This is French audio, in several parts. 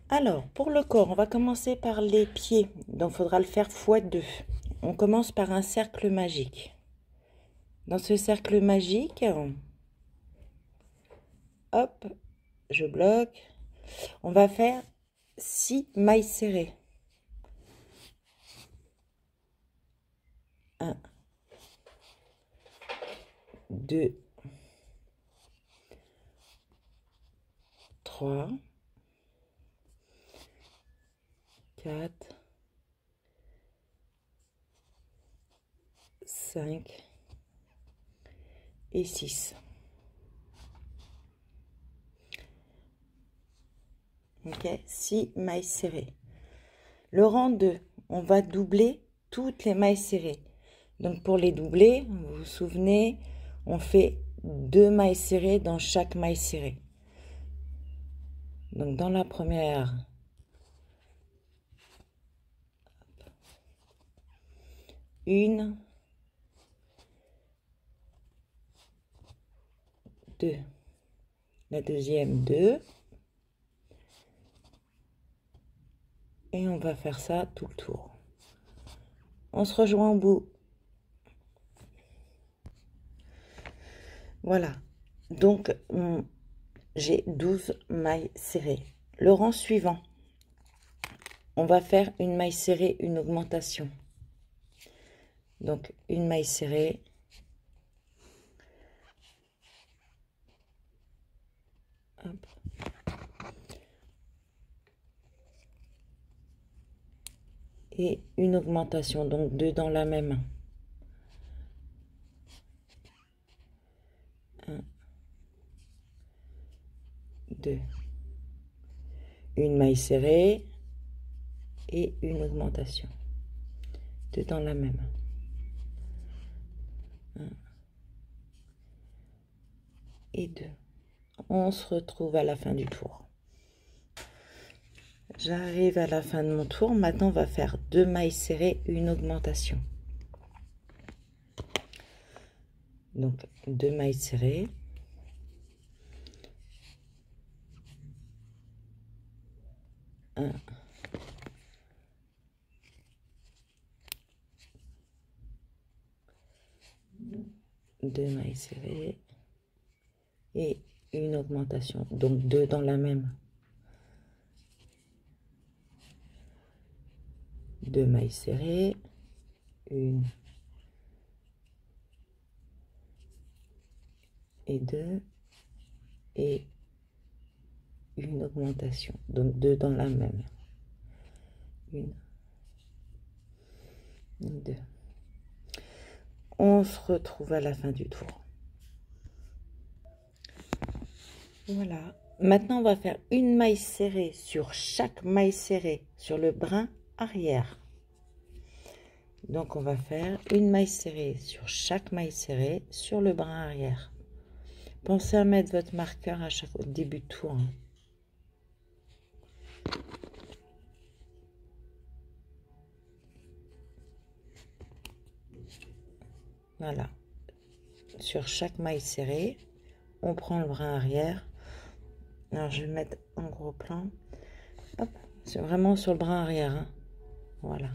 Alors, pour le corps, on va commencer par les pieds. Donc, il faudra le faire x2. On commence par un cercle magique. Dans ce cercle magique, hop, je bloque. On va faire 6 mailles serrées. 1, 2, 3, 4, 5 et 6. Ok, 6 mailles serrées. Le rang 2, on va doubler toutes les mailles serrées. Donc pour les doubler, vous vous souvenez, on fait 2 mailles serrées dans chaque maille serrée. Donc dans la première, 1, 2. La deuxième, 2. Et on va faire ça tout le tour. On se rejoint au bout. Voilà. Donc, j'ai 12 mailles serrées. Le rang suivant, on va faire une maille serrée, une augmentation. Donc, une maille serrée. Hop. Et une augmentation, donc 2 dans la même. 1, 2. Une maille serrée et une augmentation. 2 dans la même. 1 et 2. On se retrouve à la fin du tour. J'arrive à la fin de mon tour. Maintenant, on va faire 2 mailles serrées, une augmentation. Donc, 2 mailles serrées. Un. 2 mailles serrées. Et une augmentation. Donc, 2 dans la même. 2 mailles serrées. 1 et 2. Et une augmentation. Donc, 2 dans la même. 1, 2. On se retrouve à la fin du tour. Voilà. Maintenant, on va faire une maille serrée sur chaque maille serrée sur le brin arrière. Donc, on va faire une maille serrée sur chaque maille serrée sur le brin arrière. Pensez à mettre votre marqueur à chaque début de tour. Voilà. Sur chaque maille serrée, on prend le brin arrière. Alors, je vais mettre en gros plan. Hop, c'est vraiment sur le brin arrière. Hein. Voilà.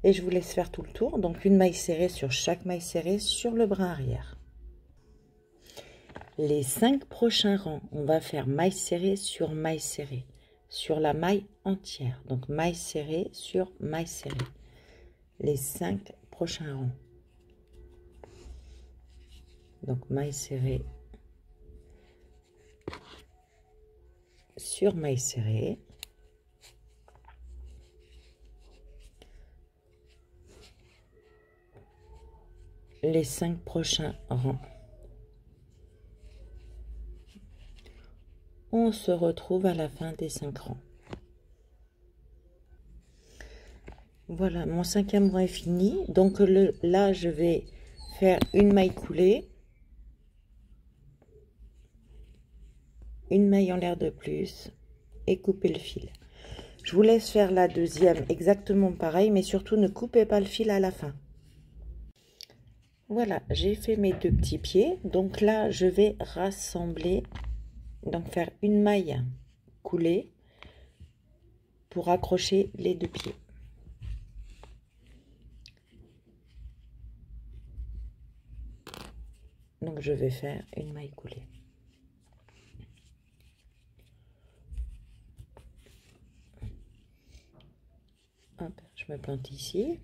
Et je vous laisse faire tout le tour. Donc, une maille serrée sur chaque maille serrée sur le brin arrière. Les 5 prochains rangs, on va faire maille serrée sur maille serrée. Sur la maille entière. Donc, maille serrée sur maille serrée. Les 5 prochains rangs. Donc, maille serrée sur maille serrée. Les 5 prochains rangs. On se retrouve à la fin des 5 rangs. Voilà, mon 5e rang est fini. Donc là, je vais faire une maille coulée. Une maille en l'air de plus. Et couper le fil. Je vous laisse faire la deuxième exactement pareil. Mais surtout, ne coupez pas le fil à la fin. Voilà, j'ai fait mes 2 petits pieds. Donc là, je vais rassembler, donc faire une maille coulée pour accrocher les 2 pieds. Donc je vais faire une maille coulée. Hop, je me plante ici.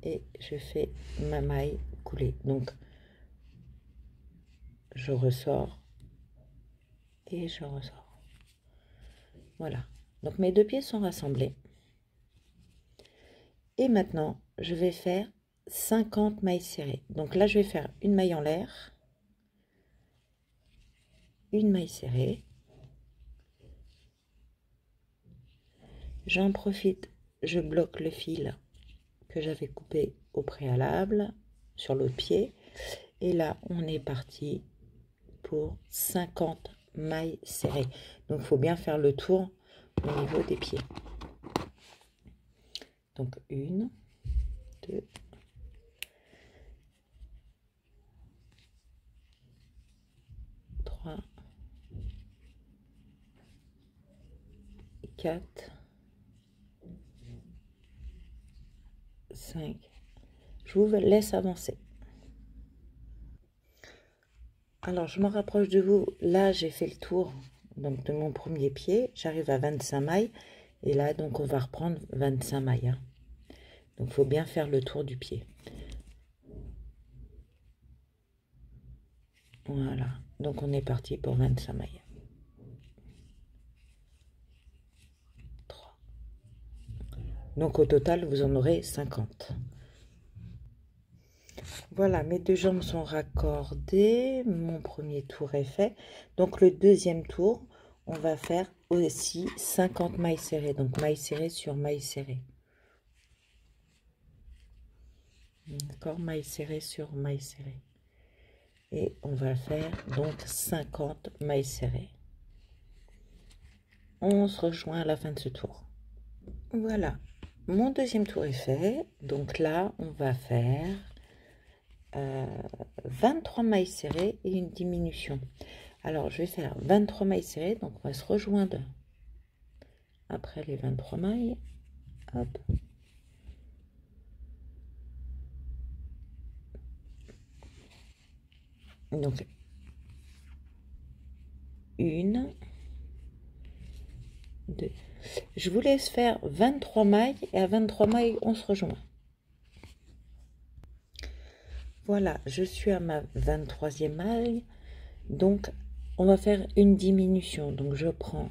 Et je fais ma maille coulée. Donc je ressors et je ressors. Voilà. Donc mes 2 pieds sont rassemblés. Et maintenant, je vais faire 50 mailles serrées. Donc là, je vais faire une maille en l'air, une maille serrée. J'en profite, je bloque le fil que j'avais coupé au préalable sur l'autre pied. Et là, on est parti pour 50 mailles serrées. Donc, il faut bien faire le tour au niveau des pieds. Donc, 1, 2, 3, 4, 5. Je vous laisse avancer. Alors, je me rapproche de vous. Là, j'ai fait le tour donc, de mon premier pied. J'arrive à 25 mailles. Et là, donc, on va reprendre 25 mailles. Hein. Donc, il faut bien faire le tour du pied. Voilà. Donc, on est parti pour 25 mailles. 3. Donc, au total, vous en aurez 50. Voilà, mes 2 jambes sont raccordées. Mon premier tour est fait. Donc, le deuxième tour, on va faire aussi 50 mailles serrées. Donc, mailles serrées sur mailles serrées. D'accord, mailles serrées sur mailles serrées. Et on va faire donc 50 mailles serrées. On se rejoint à la fin de ce tour. Voilà, mon deuxième tour est fait. Donc là, on va faire 23 mailles serrées et une diminution. Alors, je vais faire 23 mailles serrées. Donc, on va se rejoindre après les 23 mailles. Hop. Donc, 1, 2. Je vous laisse faire 23 mailles et à 23 mailles, on se rejoint. Voilà, je suis à ma 23e maille. Donc, on va faire une diminution. Donc, je prends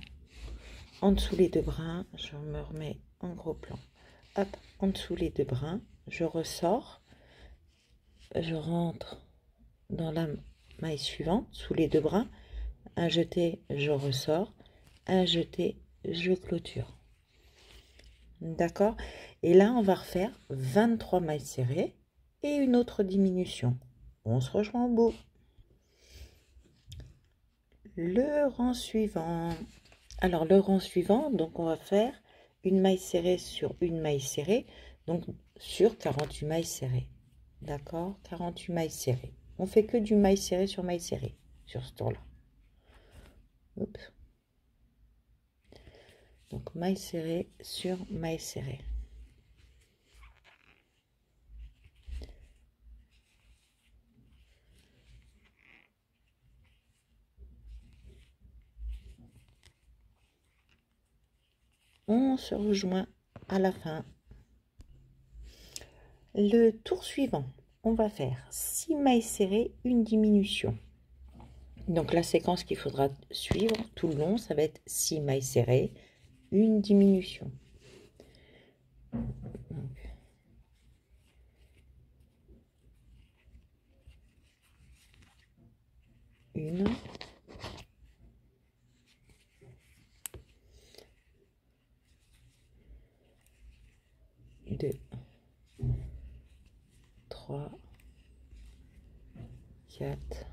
en dessous les 2 brins. Je me remets en gros plan. Hop, en dessous les 2 brins. Je ressors. Je rentre dans la maille suivante, sous les 2 brins. Un jeté, je ressors. Un jeté, je clôture. D'accord? Et là, on va refaire 23 mailles serrées et une autre diminution. On se rejoint au bout. Le rang suivant. Alors, le rang suivant, donc on va faire une maille serrée sur une maille serrée, donc sur 48 mailles serrées. D'accord? 48 mailles serrées. On fait que du maille serrée sur maille serrée sur ce tour-là. Donc, maille serrée sur maille serrée. On se rejoint à la fin. Le tour suivant, on va faire 6 mailles serrées, une diminution. Donc la séquence qu'il faudra suivre tout le long, ça va être 6 mailles serrées, une diminution. Donc, 1, 2, 3, 4,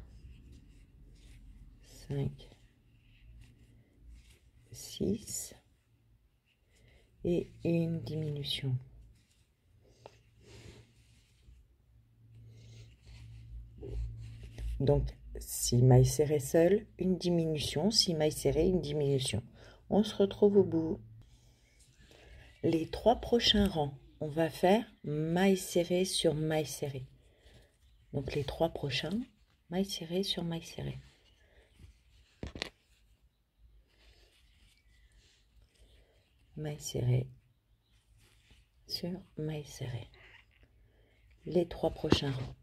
5, 6 et une diminution. Donc 6 mailles serrées seules, une diminution, 6 mailles serrées, une diminution. On se retrouve au bout. Les 3 prochains rangs, on va faire maille serrée sur maille serrée. Donc les 3 prochains, maille serrée sur maille serrée. Maille serrée sur maille serrée. Les 3 prochains rangs.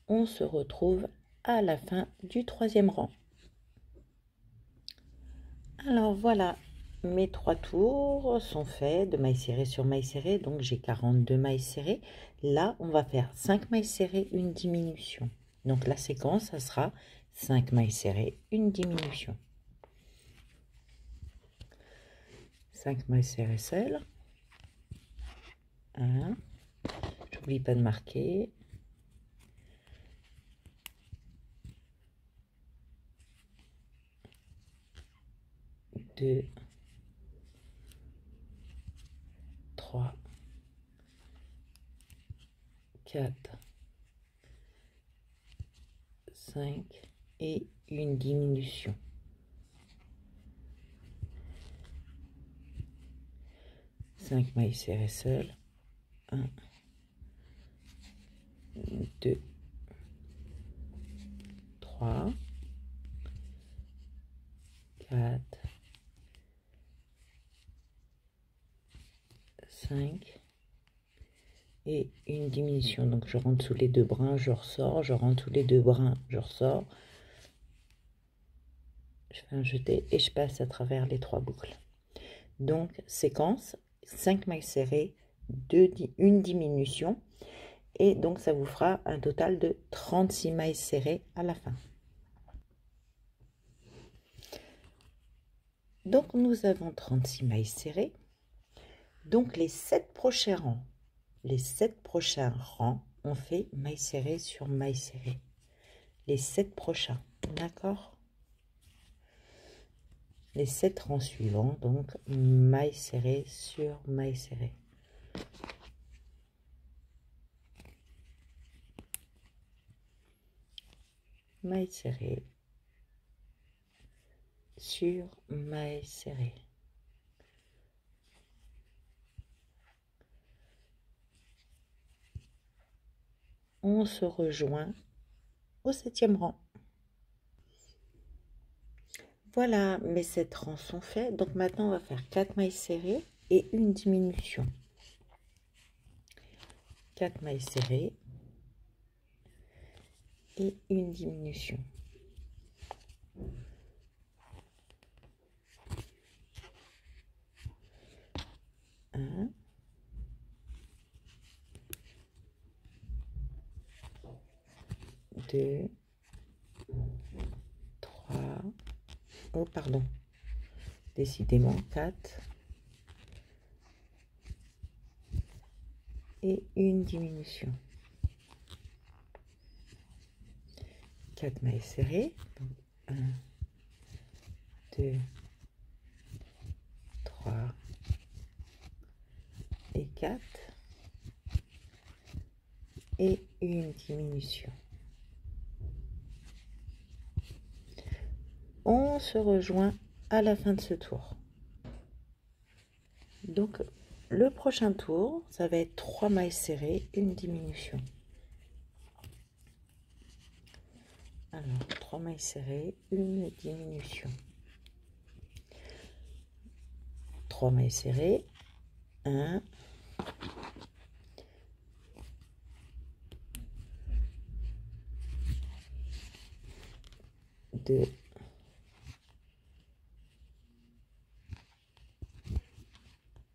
On se retrouve à la fin du 3e rang. Alors voilà, mes 3 tours sont faits de mailles serrées sur mailles serrées, donc j'ai 42 mailles serrées. Là, on va faire 5 mailles serrées, une diminution. Donc la séquence, ça sera 5 mailles serrées, une diminution. 5 mailles serrées seules. 1. J'oublie pas de marquer. 2, 3, 4, 5 et une diminution. 5 mailles serrées seules. 1, 2, 3, 4, 5 et une diminution. Donc je rentre sous les 2 brins, je ressors, je rentre sous les 2 brins, je ressors. Je fais un jeté et je passe à travers les 3 boucles. Donc séquence, 5 mailles serrées, une diminution. Et donc ça vous fera un total de 36 mailles serrées à la fin. Donc nous avons 36 mailles serrées. Donc les 7 prochains rangs, on fait maille serrée sur maille serrée. Les 7 prochains, d'accord? Les 7 rangs suivants, donc maille serrée sur maille serrée. Maille serrée sur maille serrée. On se rejoint au 7e rang. Voilà, mes 7 rangs sont faits. Donc maintenant, on va faire 4 mailles serrées et une diminution. 4 mailles serrées et une diminution. 1, 2, 3, oh pardon, décidément 4 et une diminution. 4 mailles serrées, 1, 2, 3 et 4 et une diminution. On se rejoint à la fin de ce tour. Donc le prochain tour, ça va être 3 mailles serrées, une diminution. Alors 3 mailles serrées, une diminution. 3 mailles serrées, 1, 2,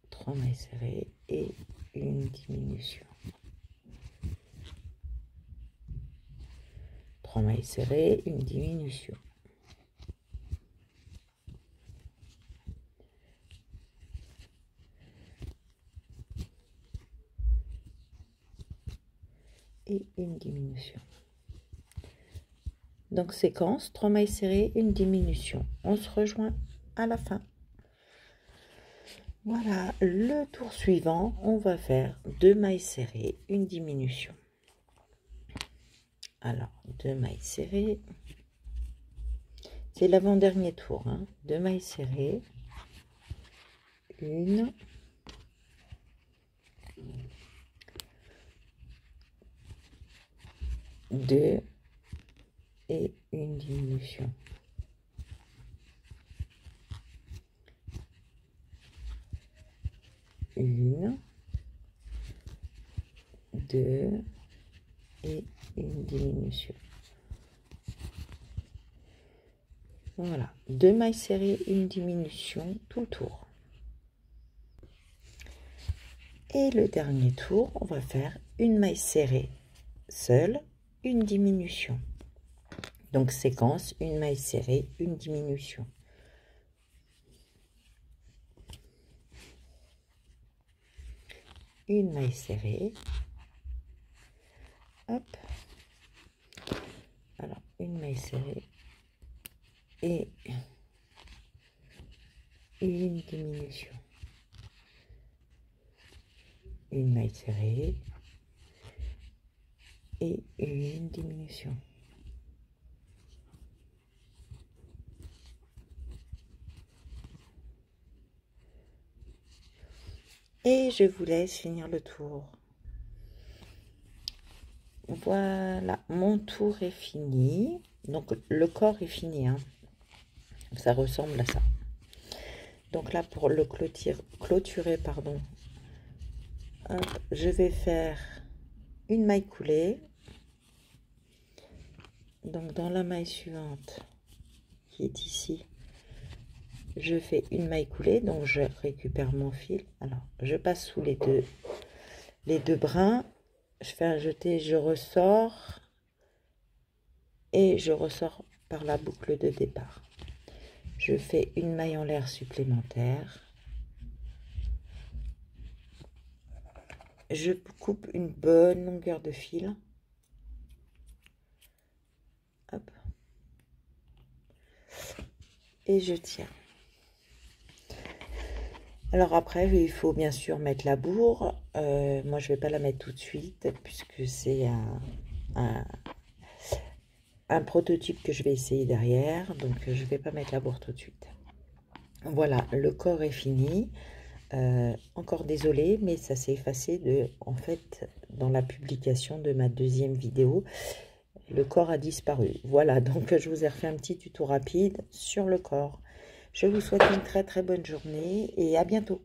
3 mailles serrées et une diminution. 3 mailles serrées, une diminution. et une diminution. Donc séquence, 3 mailles serrées, une diminution. On se rejoint à la fin. Voilà, le tour suivant, on va faire 2 mailles serrées, une diminution. Alors, 2 mailles serrées. C'est l'avant-dernier tour, hein. 2 mailles serrées. Une. Deux. Et une diminution. Une. Deux. Et une diminution. Voilà, 2 mailles serrées, une diminution, tout le tour. Et le dernier tour, on va faire une maille serrée seule, une diminution. Donc séquence, une maille serrée, une diminution. Une maille serrée. Hop. Alors, une maille serrée. Et une diminution. Une maille serrée et une diminution. Et je vous laisse finir le tour. Voilà, mon tour est fini. Donc le corps est fini, hein. Ça ressemble à ça. Donc là, pour le clôturer, pardon, hop, je vais faire une maille coulée. Donc dans la maille suivante, qui est ici, je fais une maille coulée. Donc je récupère mon fil. Alors, je passe sous les deux brins. Je fais un jeté, je ressors. Et je ressors par la boucle de départ. Je fais une maille en l'air supplémentaire. Je coupe une bonne longueur de fil. Hop. Et je tiens. Alors après, il faut bien sûr mettre la bourre. Moi, je ne vais pas la mettre tout de suite puisque c'est un prototype que je vais essayer derrière. Donc, je ne vais pas mettre la bourre tout de suite. Voilà, le corps est fini. Encore désolé, mais ça s'est effacé en fait, dans la publication de ma deuxième vidéo. Le corps a disparu. Voilà, donc je vous ai refait un petit tuto rapide sur le corps. Je vous souhaite une très très bonne journée et à bientôt.